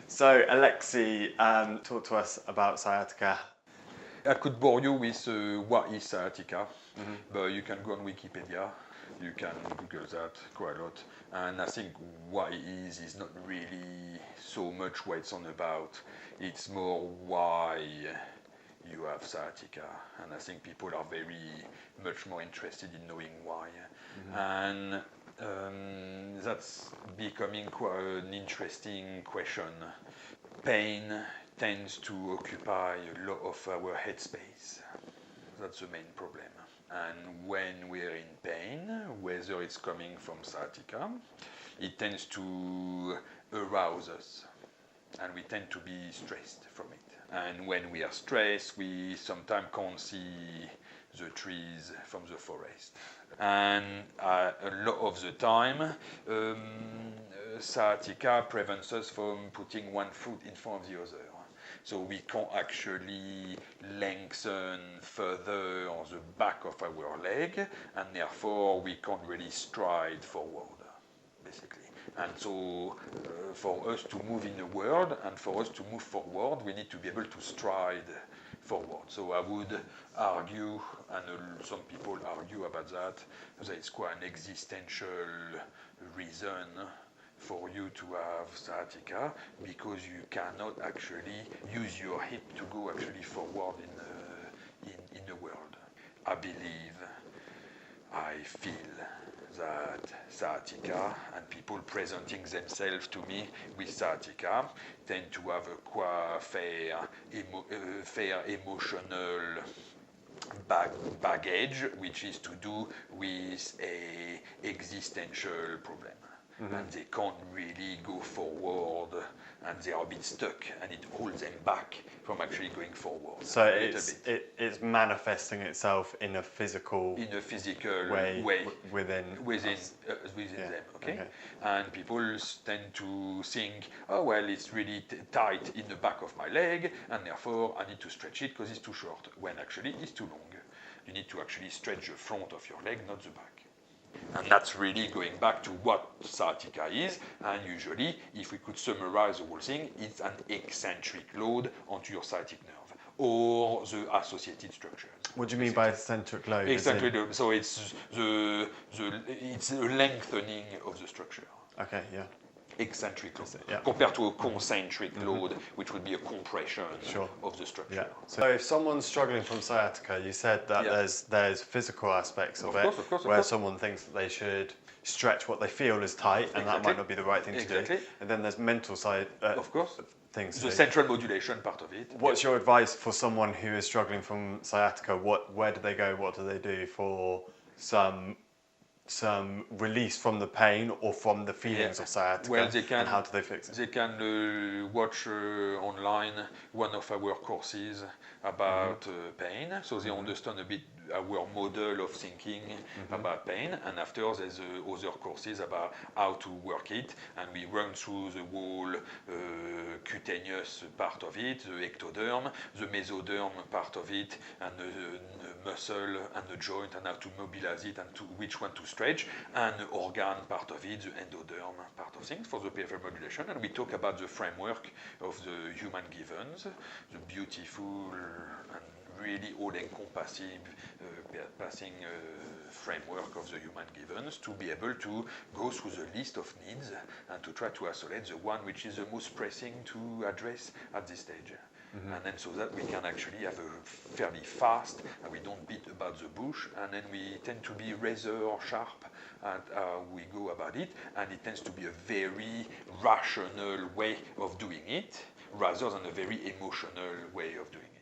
So, Alexis, talk to us about sciatica. I could bore you with what is sciatica, but you can go on Wikipedia, you can Google that quite a lot, and I think what it is not really so much what it's on about, it's more why you have sciatica, and I think people are very much more interested in knowing why, and that's becoming quite an interesting question. Pain tends to occupy a lot of our headspace. That's the main problem. And when we're in pain, whether it's coming from sciatica, it tends to arouse us, and we tend to be stressed from it. And when we are stressed, we sometimes can't see the trees from the forest. And a lot of the time, sciatica prevents us from putting one foot in front of the other. So we can't actually lengthen further on the back of our leg, and therefore we can't really stride forward, basically. And so for us to move in the world and for us to move forward, we need to be able to stride forward. So I would argue, and some people argue about that it's quite an existential reason for you to have sciatica, because you cannot actually use your hip to go actually forward in the world. I believe, I feel that sciatica and people presenting themselves to me with sciatica tend to have a quite fair emotional baggage, which is to do with a existential problem. And they can't really go forward, and they are a bit stuck, and it holds them back from actually going forward. So it's manifesting itself in a physical way within them. Okay? And people tend to think, oh well, it's really tight in the back of my leg, and therefore I need to stretch it because it's too short. When actually it's too long. You need to actually stretch the front of your leg, not the back. And that's really going back to what sciatica is, and usually, if we could summarize the whole thing, it's an eccentric load onto your sciatic nerve, or the associated structures. What do you mean by eccentric load? Eccentric load, so it's the lengthening of the structure. Okay, yeah. Eccentric load, compared to a concentric load, which would be a compression of the structure. Yeah. So if someone's struggling from sciatica, you said that there's physical aspects of it, where someone thinks that they should stretch what they feel is tight, and that might not be the right thing to do. And then there's mental side things. The central modulation part of it. What's your advice for someone who is struggling from sciatica? Where do they go? What do they do for some release from the pain or from the feelings of sciatica? Well, they can, and how do they fix it? They can watch online one of our courses about pain, so they understand a bit our model of thinking about pain, and after there's other courses about how to work it, and we run through the whole cutaneous part of it, the ectoderm, the mesoderm part of it, and the muscle and the joint, and how to mobilize it, and to which one to stretch, and the organ part of it, the endoderm part of things for the peripheral modulation. And we talk about the framework of the human givens, the beautiful and really all-encompassing framework of the human givens, to be able to go through the list of needs and to try to isolate the one which is the most pressing to address at this stage. And then so that we can actually have a fairly fast, and we don't beat about the bush, and then we tend to be razor sharp at how we go about it, and it tends to be a very rational way of doing it, rather than a very emotional way of doing it.